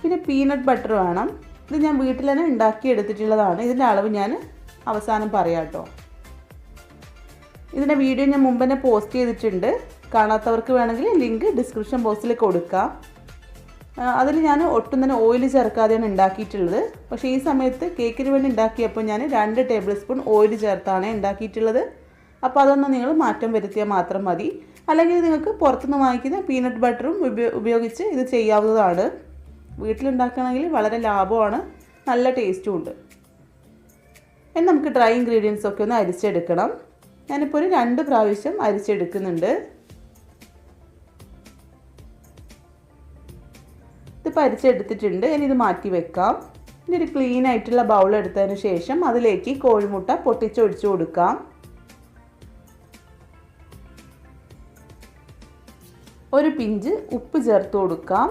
പിന്നെ peanut butter വേണം. ഇത് ഞാൻ വീട്ടിൽ തന്നെ ഉണ്ടാക്കി എടുത്തിട്ടുള്ളതാണ്. ഇതിൻ്റെ അളവ് ഞാൻ അവസാനം പറയാം കേട്ടോ. ഇതിൻ്റെ വീഡിയോ ഞാൻ മുമ്പ് തന്നെ പോസ്റ്റ് ചെയ്തിട്ടുണ്ട്. കാണാത്തവർക്ക് വേണമെങ്കിൽ ലിങ്ക് ഡിസ്ക്രിപ്ഷൻ ബോക്സിൽ കൊടുക്കാം. അതിൽ ഞാൻ ഒട്ടും തന്നെ ഓയിൽ ചേർക്കാതെയാണ് ഉണ്ടാക്കിയിട്ടുള്ളത്. പക്ഷേ ഈ സമയത്ത് കേക്കിന് വേണ്ടി ഉണ്ടാക്കിയപ്പോൾ ഞാൻ 2 ടേബിൾ സ്പൂൺ ഓയിൽ ചേർത്താണ് ഉണ്ടാക്കിയിട്ടുള്ളത്. അപ്പോൾ അതൊന്ന് നിങ്ങൾ മാറ്റം വരുത്തിയാൽ മാത്രം മതി. അല്ലെങ്കിൽ നിങ്ങൾക്ക് പുറത്തുനിന്ന് വാങ്ങിക്കുന്ന പീനട്ട് ബട്ടറും ഉപയോഗിച്ച് ഇത് ചെയ്യാവുന്നതാണ്. വീട്ടിലുണ്ടാക്കുകയാണെങ്കിൽ വളരെ ലാഭമാണ്, നല്ല ടേസ്റ്റും ഉണ്ട്. ഇനി നമുക്ക് ഡ്രൈ ഇൻഗ്രീഡിയൻസ് ഒക്കെ ഒന്ന് അരിച്ചെടുക്കണം. ഞാനിപ്പോൾ ഒരു 2 പ്രാവശ്യം അരിച്ചെടുക്കുന്നുണ്ട്. ഇതിപ്പോൾ അരിച്ചെടുത്തിട്ടുണ്ട്. ഇനി ഇത് മാറ്റി വെക്കാം. ഇനി ഒരു ക്ലീൻ ആയിട്ടുള്ള ബൗൾ എടുത്തതിന് ശേഷം അതിലേക്ക് കോഴിമുട്ട പൊട്ടിച്ചൊഴിച്ച് കൊടുക്കാം. ഒരു പിഞ്ച് ഉപ്പ് ചേർത്ത് കൊടുക്കാം.